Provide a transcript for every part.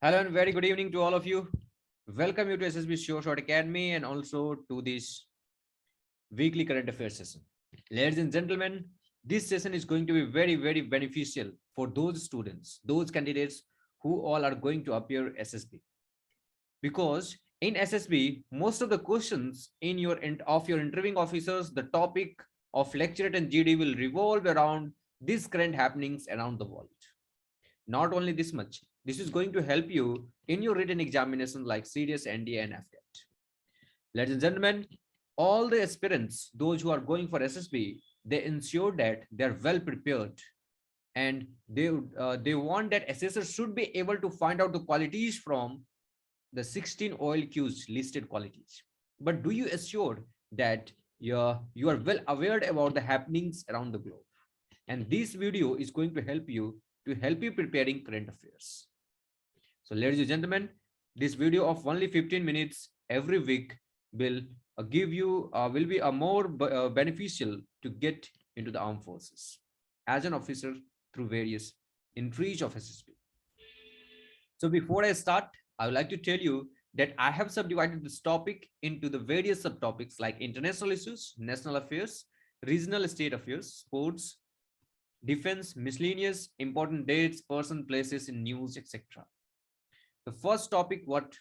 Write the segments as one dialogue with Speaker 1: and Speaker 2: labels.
Speaker 1: Hello and very good evening to all of you. Welcome you to SSB Sureshot Academy and also to this weekly current affairs session. Ladies and gentlemen, this session is going to be very beneficial for those students, those candidates who all are going to appear SSB. Because in SSB, most of the questions in of your interviewing officers, the topic of lecturate and GD will revolve around these current happenings around the world. Not only this much, this is going to help you in your written examination like serious NDA and AFCAT. Ladies and gentlemen, all the aspirants, those who are going for SSB, they ensure that they are well prepared and they want that assessors should be able to find out the qualities from the 16 oil cues listed qualities. But do you assure that you are well aware about the happenings around the globe? And this video is going to help you preparing current affairs. So ladies and gentlemen, this video of only 15 minutes every week will will be a more beneficial to get into the armed forces as an officer through various entries of SSB. So before I start, I would like to tell you that I have subdivided this topic into the various subtopics like international issues, national affairs, regional state affairs, sports, defense, miscellaneous, important dates, person, places in news, etc. The first topic what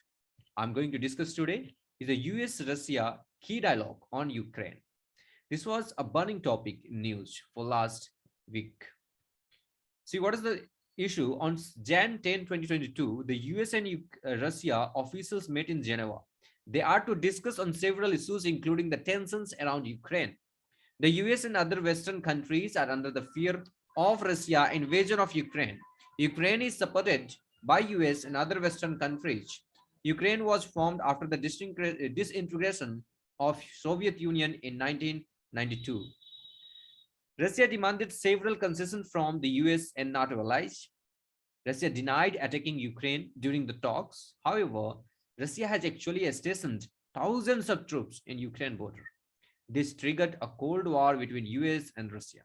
Speaker 1: I'm going to discuss today is the US-Russia key dialogue on Ukraine. This was a burning topic in news for last week. See, what is the issue? On Jan 10, 2022, the US and Russia officials met in Geneva. They are to discuss on several issues, including the tensions around Ukraine. The US and other Western countries are under the fear of Russia invasion of Ukraine. Ukraine is supported by US and other Western countries. Ukraine was formed after the disintegration of Soviet Union in 1992. Russia demanded several concessions from the US and NATO allies. Russia denied attacking Ukraine during the talks. However, Russia has actually stationed thousands of troops in Ukraine border. This triggered a Cold War between US and Russia.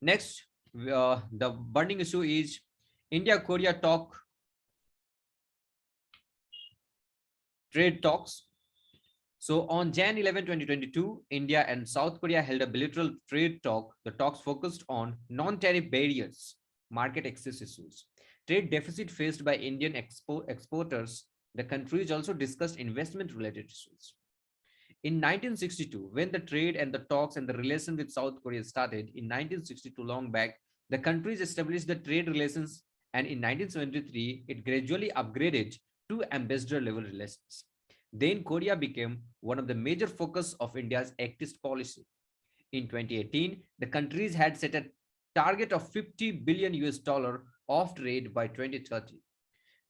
Speaker 1: Next, the burning issue is India-Korea trade talks. So on Jan 11, 2022, India and South Korea held a bilateral trade talk. The talks focused on non-tariff barriers, market access issues, trade deficit faced by Indian exporters. The countries also discussed investment-related issues. In 1962, when the trade and the talks and the relation with South Korea started, in 1962, long back, the countries established the trade relations, and in 1973, it gradually upgraded to ambassador level relations. Then Korea became one of the major focus of India's Act East policy. In 2018, the countries had set a target of $50 billion of trade by 2030.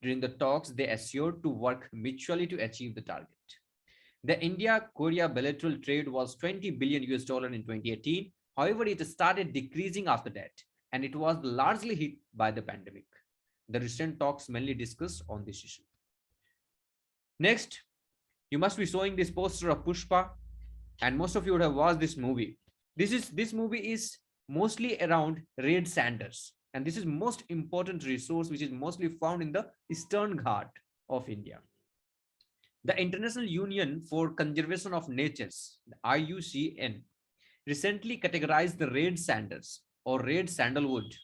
Speaker 1: During the talks, they assured to work mutually to achieve the target. The India-Korea bilateral trade was $20 billion in 2018. However, it started decreasing after that, and it was largely hit by the pandemic. The recent talks mainly discussed on this issue. Next, you must be showing this poster of Pushpa, and most of you would have watched this movie. This movie is mostly around Red Sanders, and this is most important resource which is mostly found in the Eastern Ghat of India. The International Union for Conservation of Natures, the IUCN, recently categorized the red sanders or red sandalwood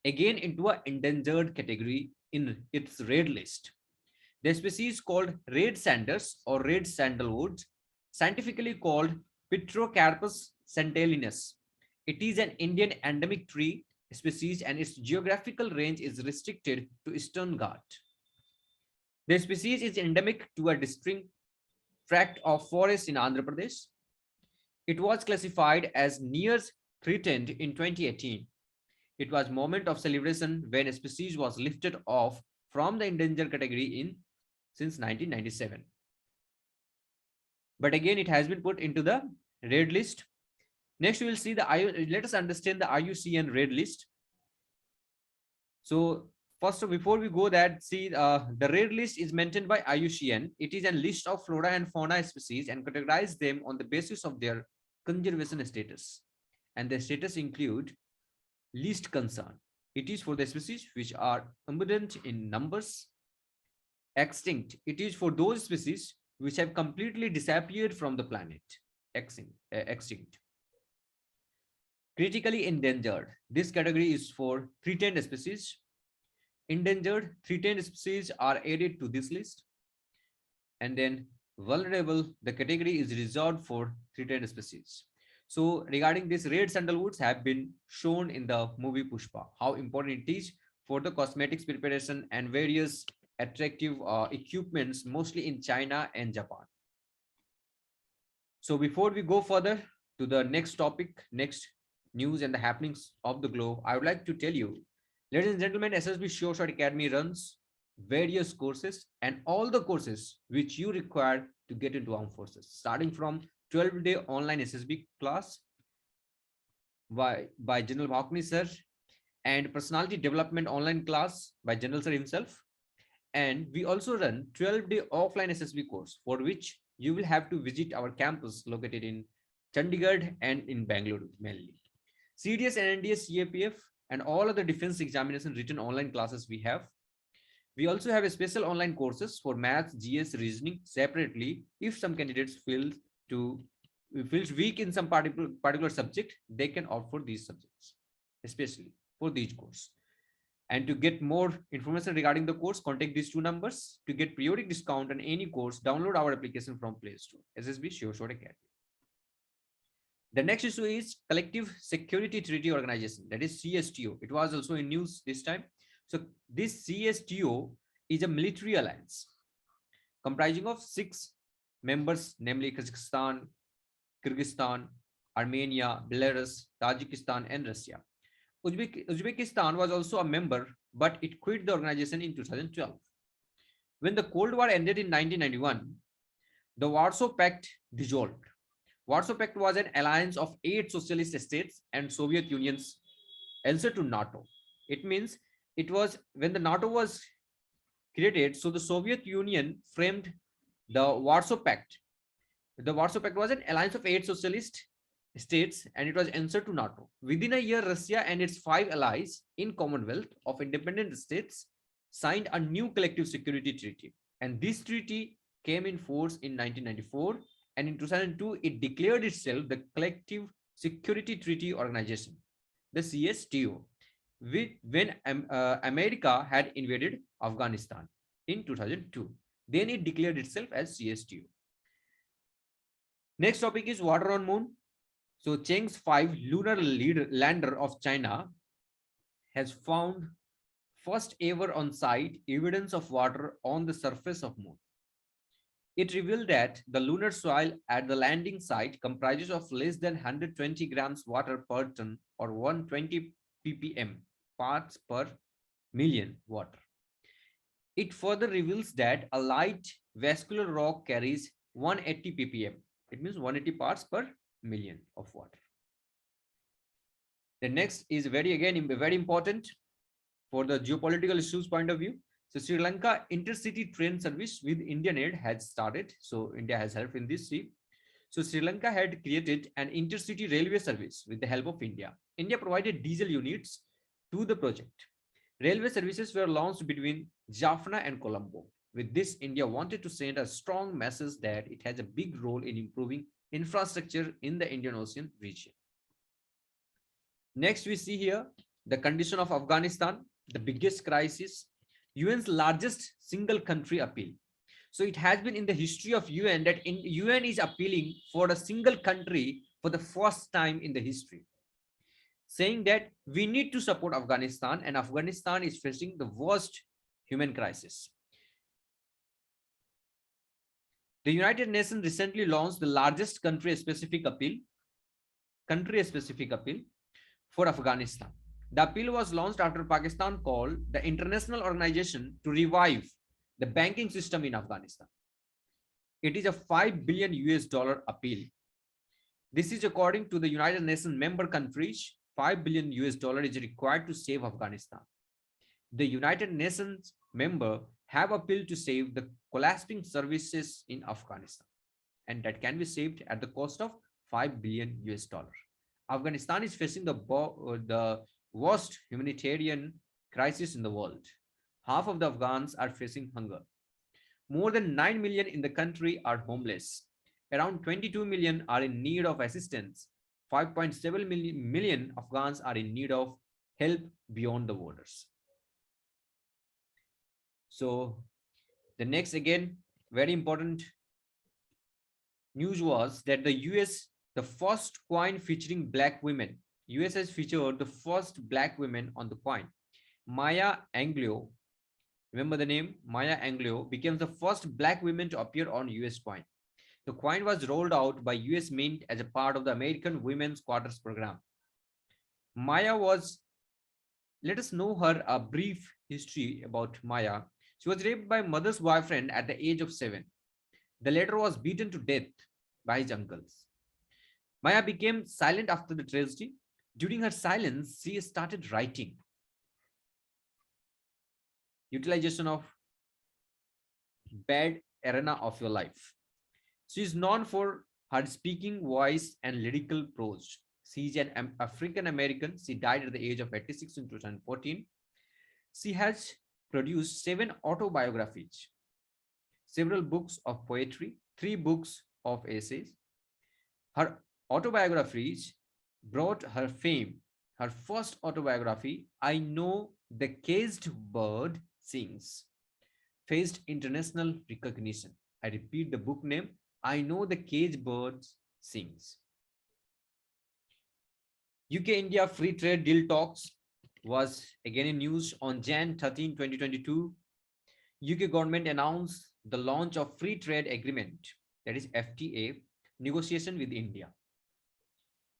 Speaker 1: again into an endangered category in its red list. The species called red sanders or red sandalwood, scientifically called Pterocarpus santalinus. It is an Indian endemic tree species and its geographical range is restricted to Eastern Ghat. The species is endemic to a distinct tract of forest in Andhra Pradesh. It was classified as near threatened in 2018. It was a moment of celebration when a species was lifted off from the endangered category since 1997. But again, it has been put into the red list. Next, we will see let us understand the IUCN Red List. So first, before we go that, see the red list is maintained by IUCN. It is a list of flora and fauna species and categorize them on the basis of their conservation status. And the status include least concern, It is for the species which are abundant in numbers. Extinct. It is for those species which have completely disappeared from the planet. Extinct. Critically endangered. This category is for threatened species. Endangered, threatened species are added to this list. And then vulnerable, the category is reserved for threatened species. So regarding this, red sandalwoods have been shown in the movie Pushpa, how important it is for the cosmetics preparation and various attractive equipments, mostly in China and Japan. So before we go further to the next topic, next news and the happenings of the globe, I would like to tell you, ladies and gentlemen, SSB Sureshot Academy runs various courses and all the courses which you require to get into armed forces, starting from 12-day online SSB class by General Bhakuni sir, and personality development online class by General sir himself. And we also run 12-day offline SSB course, for which you will have to visit our campus located in Chandigarh and in Bangalore mainly. CDS and NDS CAPF and all other defense examination written online classes we have. We also have a special online courses for maths, GS, reasoning separately. If some candidates feels weak in some particular subject, they can opt for these subjects, especially for these course. And to get more information regarding the course, contact these two numbers. To get periodic discount on any course, download our application from Play Store, SSB Sureshot Academy. The next issue is Collective Security Treaty Organization, that is CSTO. It was also in news this time. So this CSTO is a military alliance comprising of 6 members, namely Kazakhstan, Kyrgyzstan, Armenia, Belarus, Tajikistan, and Russia. Uzbekistan was also a member, but it quit the organization in 2012. When the Cold War ended in 1991, the Warsaw Pact dissolved. Warsaw Pact was an alliance of 8 socialist states and Soviet Union's answer to NATO. It means it was when the NATO was created, so the Soviet Union framed the Warsaw Pact. The Warsaw Pact was an alliance of 8 socialist states and it was answer to NATO. Within a year, Russia and its 5 allies in Commonwealth of Independent States signed a new collective security treaty. And this treaty came in force in 1994, and in 2002, it declared itself the Collective Security Treaty Organization, the CSTO, when America had invaded Afghanistan in 2002. Then it declared itself as CSTO. Next topic is water on moon. So Chang's 5 lunar lander of China has found first ever on site evidence of water on the surface of moon. It revealed that the lunar soil at the landing site comprises of less than 120 grams water per ton or 120 ppm parts per million water. It further reveals that a light vascular rock carries 180 ppm. It means 180 parts per million of water. The next is very important for the geopolitical issues point of view. So Sri Lanka intercity train service with Indian aid has started. So India has helped in this sea. So Sri Lanka had created an intercity railway service with the help of India. India provided diesel units to the project. Railway services were launched between Jaffna and Colombo. With this, India wanted to send a strong message that it has a big role in improving infrastructure in the Indian Ocean region. Next, we see here the condition of Afghanistan, the biggest crisis, UN's largest single country appeal. So it has been in the history of UN that UN is appealing for a single country for the first time in the history, saying that we need to support Afghanistan, and Afghanistan is facing the worst human crisis. The United Nations recently launched the largest country-specific appeal for Afghanistan. The appeal was launched after Pakistan called the international organization to revive the banking system in Afghanistan. It is a $5 billion appeal. This is according to the United Nations member countries. $5 billion is required to save Afghanistan. The United Nations member have appealed to save the collapsing services in Afghanistan, and that can be saved at the cost of $5 billion. Afghanistan is facing the worst humanitarian crisis in the world. Half of the Afghans are facing hunger. More than 9 million in the country are homeless. Around 22 million are in need of assistance. 5.7 million Afghans are in need of help beyond the borders. So the next, again, very important news was that the first coin featuring black women. US has featured the first black women on the coin. Maya Angelou, remember the name? Maya Angelou became the first black woman to appear on US coin. The coin was rolled out by US Mint as a part of the American Women's Quarters program. Maya was, let us know her a brief history about Maya. She was raped by mother's boyfriend at the age of 7. The latter was beaten to death by his uncles. Maya became silent after the tragedy. During her silence, she started writing. Utilization of bad arena of your life. She is known for her speaking voice and lyrical prose. She is an African American. She died at the age of 86 in 2014. She has produced 7 autobiographies, several books of poetry, 3 books of essays. Her autobiographies brought her fame. Her first autobiography, I Know the Caged Bird Sings, faced international recognition. I repeat the book name, I Know the Caged Bird Sings. UK-India free trade deal talks was again in news on Jan 13, 2022. UK government announced the launch of free trade agreement, that is FTA, negotiation with India.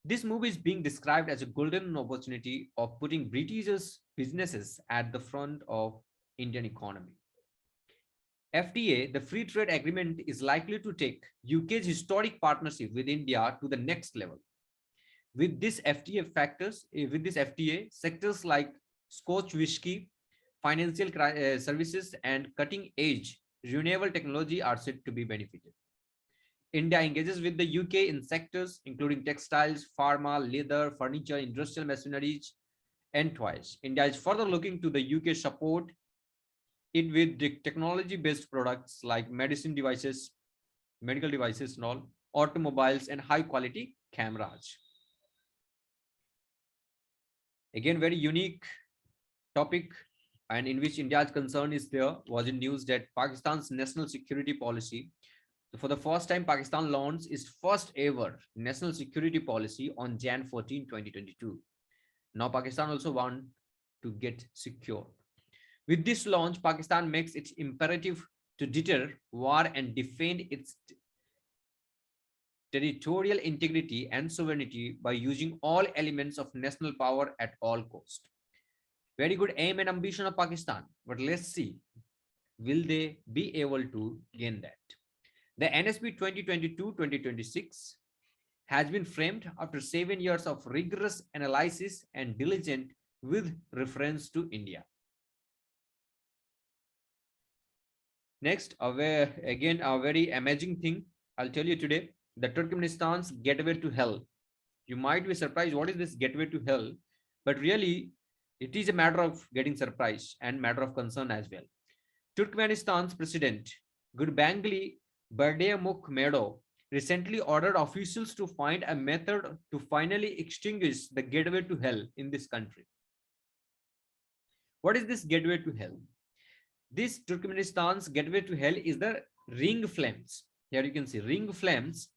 Speaker 1: This move is being described as a golden opportunity of putting British businesses at the front of Indian economy. FTA, the free trade agreement, is likely to take UK's historic partnership with India to the next level. With this FTA, sectors like Scotch whisky, financial services, and cutting-edge renewable technology are said to be benefited. India engages with the UK in sectors including textiles, pharma, leather, furniture, industrial machineries, and toys. India is further looking to the UK support it with technology-based products like medicine devices, medical devices and all, automobiles, and high-quality cameras. Again, very unique topic, and in which India's concern is there, was in news that Pakistan's national security policy. For the first time, Pakistan launched its first ever national security policy on Jan 14, 2022. Now Pakistan also wants to get secure. With this launch, Pakistan makes it imperative to deter war and defend its territorial integrity and sovereignty by using all elements of national power at all cost. Very good aim and ambition of Pakistan, but let's see, will they be able to gain that? The NSB 2022-2026 has been framed after 7 years of rigorous analysis and diligence with reference to India. Next, again, a very amazing thing I'll tell you today, the Turkmenistan's gateway to hell. You might be surprised, what is this gateway to hell? But really, it is a matter of getting surprised and matter of concern as well. Turkmenistan's president, Gurbanguly Berdimuhamedow, recently ordered officials to find a method to finally extinguish the gateway to hell in this country. What is this gateway to hell? This Turkmenistan's gateway to hell is the ring flames. Here you can see ring flames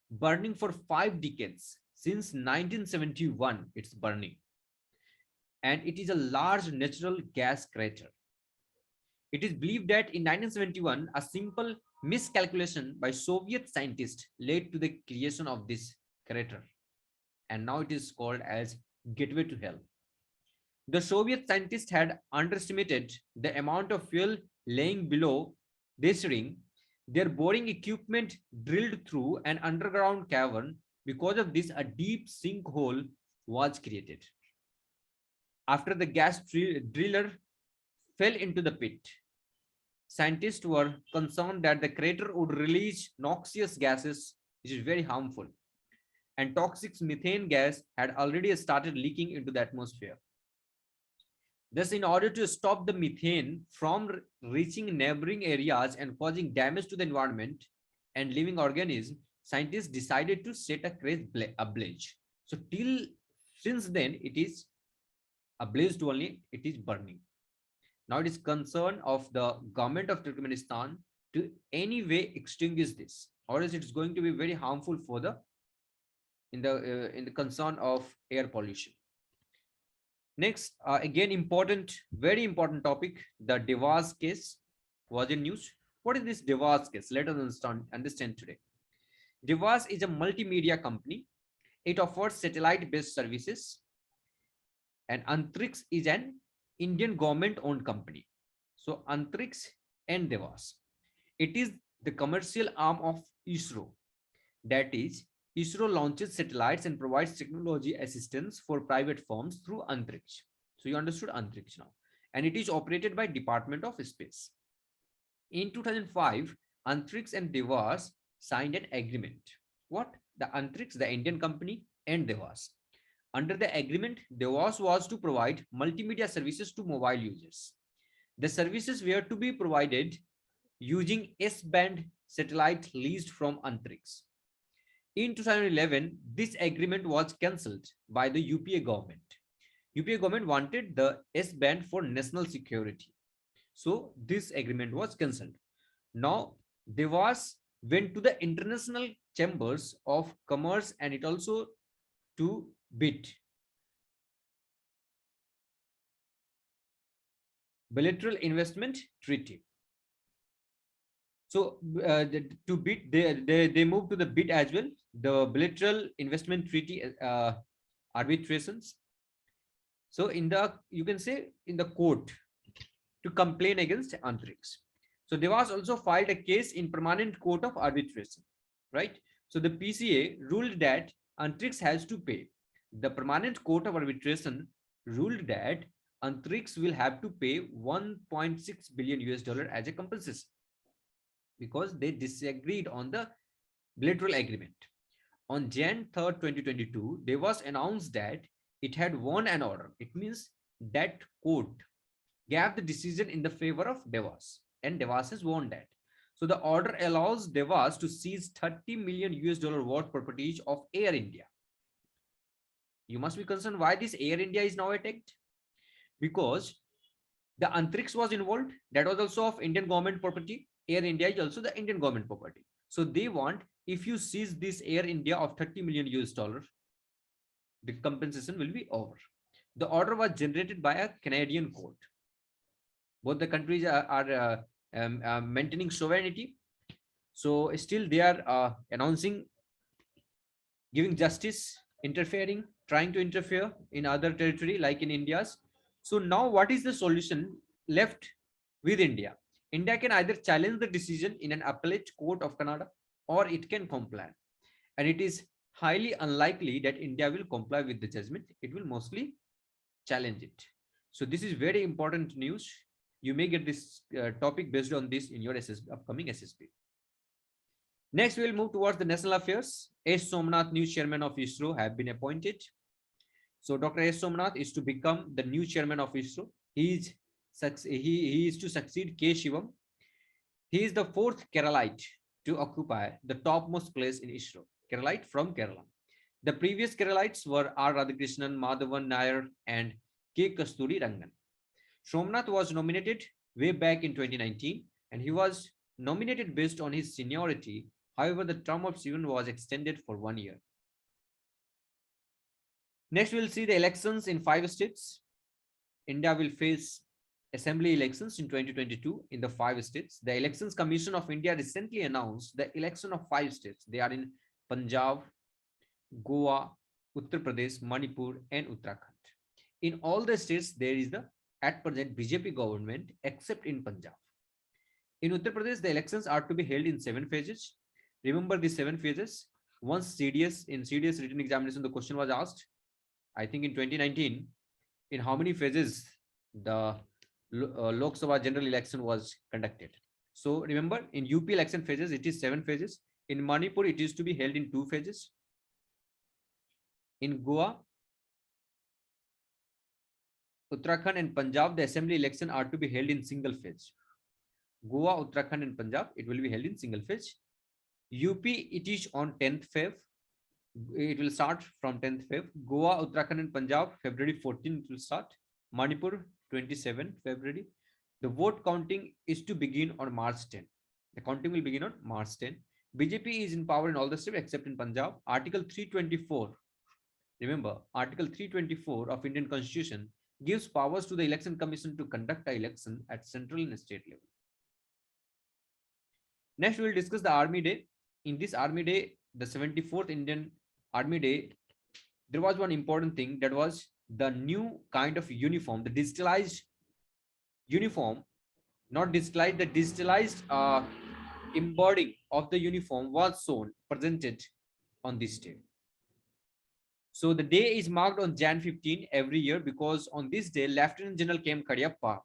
Speaker 1: burning for 5 decades. Since 1971, it's burning. And it is a large natural gas crater. It is believed that in 1971, a simple miscalculation by Soviet scientists led to the creation of this crater. And now it is called as gateway to hell. The Soviet scientists had underestimated the amount of fuel laying below this ring. Their boring equipment drilled through an underground cavern. Because of this, a deep sinkhole was created. After the gas driller fell into the pit, scientists were concerned that the crater would release noxious gases, which is very harmful. And toxic methane gas had already started leaking into the atmosphere. Thus, in order to stop the methane from reaching neighboring areas and causing damage to the environment and living organisms, scientists decided to set a craze ablaze. So till since then, it is ablaze only, it is burning. Now it is concern of the government of Turkmenistan to any way extinguish this, or else it's going to be very harmful for the in the concern of air pollution. Next, again important, very important topic, the Devas case was in news. What is this Devas case? Let us understand today. Devas is a multimedia company. It offers satellite-based services, and Antrix is an Indian government-owned company. So Antrix and Devas, it is the commercial arm of ISRO. That is, ISRO launches satellites and provides technology assistance for private firms through Antrix. So you understood Antrix now. And it is operated by Department of Space. In 2005, Antrix and Devas signed an agreement. What? The Antrix, the Indian company, and Devas. Under the agreement, Devas was to provide multimedia services to mobile users. The services were to be provided using S-band satellite leased from Antrix. In 2011, this agreement was cancelled by the UPA government. UPA government wanted the S-band for national security. So this agreement was cancelled. Now, Devas went to the international chambers of commerce and it also to BIT, Bilateral Investment Treaty. So to BIT, they moved to the BIT as well, the Bilateral Investment Treaty arbitrations. So in the, you can say in the court to complain against Antrix. So Devas also filed a case in Permanent Court of Arbitration, right? So the PCA ruled that Antrix has to pay. The Permanent Court of Arbitration ruled that Antrix will have to pay 1.6 billion US dollar as a compensation because they disagreed on the bilateral agreement. On Jan 3rd, 2022, Devas announced that it had won an order. It means that court gave the decision in the favor of Devas, and Devas has won that. So the order allows Devas to seize 30 million US dollar worth properties of Air India. You must be concerned why this Air India is now attacked, because the Antrix was involved. That was also of Indian government property. Air India is also the Indian government property. So they want, if you seize this Air India of 30 million US dollar, the compensation will be over. The order was generated by a Canadian court. Both the countries are maintaining sovereignty. So still they are announcing, giving justice, interfering, trying to interfere in other territory like in India's. So now what is the solution left with India? India can either challenge the decision in an appellate court of Canada or it can comply. And it is highly unlikely that India will comply with the judgment. It will mostly challenge it. So this is very important news. You may get this topic based on this in your upcoming SSB. Next, we will move towards the national affairs. S. Somnath, new chairman of ISRO, have been appointed. So Dr. S. Somnath is to become the new chairman of ISRO. He is to succeed K. Shivam. He is the fourth Keralite to occupy the topmost place in ISRO. Keralite from Kerala. The previous Keralites were R. Radhakrishnan, Madhavan Nair, and K. Kasturi Rangan. Somnath was nominated way back in 2019, and he was nominated based on his seniority. However, the term of Shivan was extended for 1 year. Next, we'll see the elections in 5 states. India will face assembly elections in 2022 in the 5 states. The Elections Commission of India recently announced the election of 5 states. They are in Punjab, Goa, Uttar Pradesh, Manipur, and Uttarakhand. In all the states, there is the at present BJP government except in Punjab. In Uttar Pradesh, the elections are to be held in 7 phases. Remember the 7 phases. Once CDS written examination, the question was asked, I think in 2019, in how many phases the Lok Sabha general election was conducted. So remember, in UP election phases, it is 7 phases. In Manipur, it is to be held in 2 phases. In Goa, Uttarakhand and Punjab, the assembly election are to be held in single phase. Goa, Uttarakhand and Punjab, it will be held in single phase. UP, it is on 10th Feb. It will start from 10th Feb. Goa, Uttarakhand and Punjab, February 14 it will start. Manipur, 27 February. The vote counting is to begin on March 10. The counting will begin on March 10. BJP is in power in all the states except in Punjab. Article 324. Remember, Article 324 of Indian Constitution gives powers to the Election Commission to conduct the election at central and state level. Next, we will discuss the Army Day. In this Army Day, the 74th Indian Army Day, there was one important thing, that was the new kind of uniform, the digitalized uniform, not digitalized, the digitalized embodying of the uniform was shown, presented on this day. So the day is marked on Jan 15 every year because on this day, Lieutenant General K.M. Kadiyappa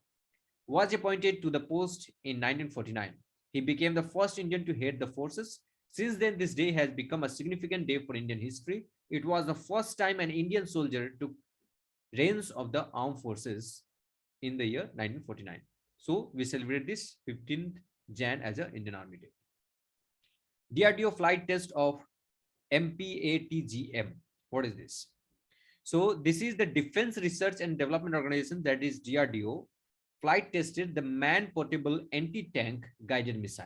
Speaker 1: was appointed to the post in 1949. He became the first Indian to head the forces. Since then, this day has become a significant day for Indian history. It was the first time an Indian soldier took reins of the armed forces in the year 1949. So we celebrate this 15th Jan as an Indian Army Day. DRDO flight test of MPATGM. What is this? So this is the Defense Research and Development Organization, that is DRDO, flight tested the man-portable anti-tank guided missile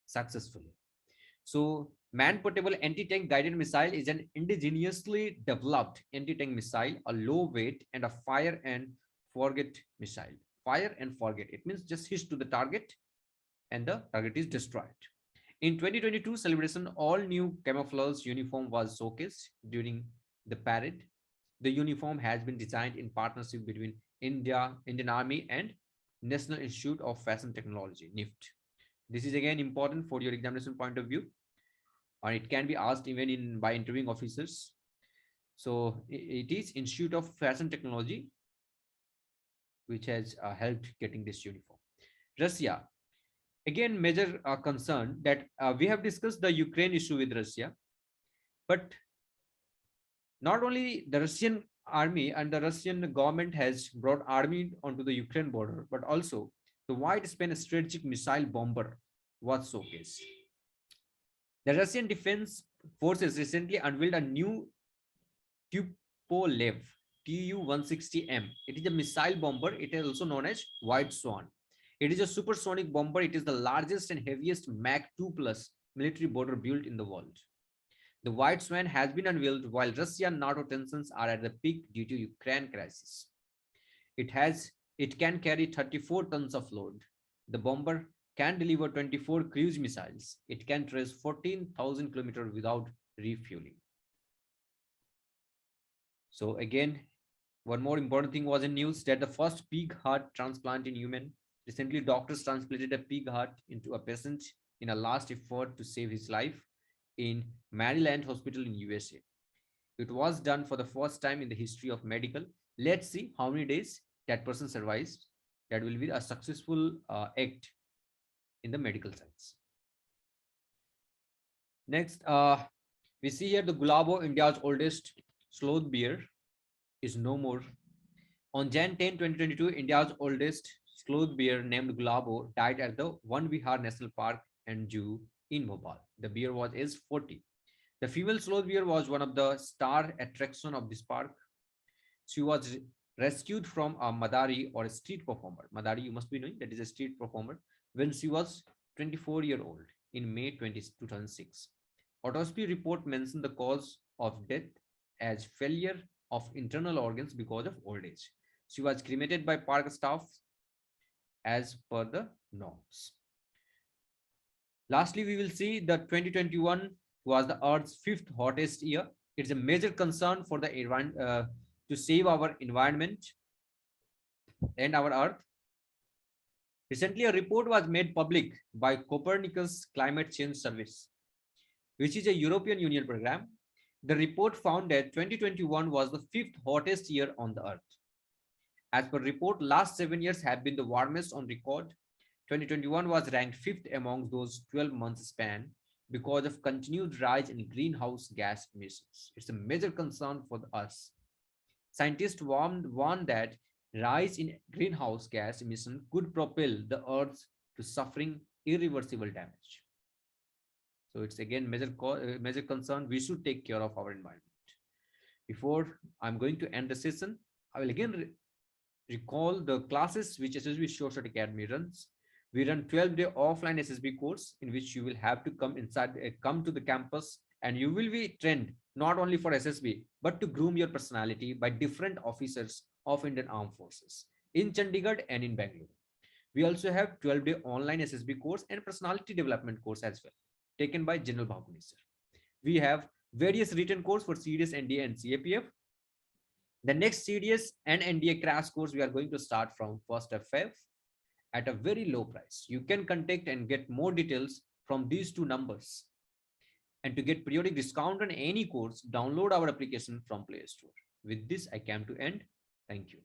Speaker 1: successfully. So man-portable anti-tank guided missile is an indigenously developed anti-tank missile, a low weight and a fire and forget missile. Fire and forget. It means just hit to the target and the target is destroyed. In 2022 celebration, all new camouflage uniform was showcased during the parade. The uniform has been designed in partnership between Indian Army and National Institute of Fashion Technology, NIFT. This is again important for your examination point of view, or it can be asked even by interviewing officers. So it is Institute of Fashion Technology which has helped getting this uniform. Russia, again major concern that we have discussed the Ukraine issue with Russia, but not only the Russian army and the Russian government has brought army onto the Ukraine border, but also the wide span strategic missile bomber was showcased. The Russian Defense Forces recently unveiled a new Tupolev Tu-160M. It is a missile bomber. It is also known as White Swan. It is a supersonic bomber. It is the largest and heaviest Mach 2 plus military bomber built in the world. The White Swan has been unveiled while Russia and NATO tensions are at the peak due to Ukraine crisis. It can carry 34 tons of load. The bomber can deliver 24 cruise missiles. It can trace 14,000 kilometers without refueling. So again, one more important thing was in news that the first pig heart transplant in human. Recently, doctors transplanted a pig heart into a patient in a last effort to save his life in Maryland Hospital in USA. It was done for the first time in the history of medical. Let's see how many days that person survives. That will be a successful act in the medical science. Next, we see here the Gulabo, India's oldest sloth bear, is no more. On Jan 10, 2022, India's oldest sloth bear named Gulabo died at the One Vihar National Park and Zoo in Bhopal. The bear was aged 40. The female sloth bear was one of the star attractions of this park. She was rescued from a Madari, or a street performer. Madari, you must be knowing, that is a street performer, when she was 24-year-old in May 2006. Autopsy report mentioned the cause of death as failure of internal organs because of old age. She was cremated by park staff as per the norms. Lastly, we will see that 2021 was the Earth's 5th hottest year. It's a major concern for the environment to save our environment and our Earth. Recently, a report was made public by Copernicus Climate Change Service, which is a European Union program. The report found that 2021 was the 5th hottest year on the Earth. As per report, last 7 years have been the warmest on record. 2021 was ranked 5th among those 12 months span because of continued rise in greenhouse gas emissions. It's a major concern for us. Scientists warned that rise in greenhouse gas emission could propel the Earth to suffering irreversible damage. So it's again major concern. We should take care of our environment. Before I'm going to end the session, I will again recall the classes which SSB Sureshot Academy runs. We run 12-day offline SSB course in which you will have to come to the campus, and you will be trained not only for SSB but to groom your personality by different officers of Indian Armed Forces in Chandigarh and in Bangalore. We also have 12-day online SSB course and personality development course as well, taken by General Bhakuni sir. We have various written course for CDS, NDA and CAPF. The next CDS and NDA crash course we are going to start from 1st of Feb at a very low price. You can contact and get more details from these two numbers. And to get periodic discount on any course, download our application from Play Store. With this, I came to end. Thank you.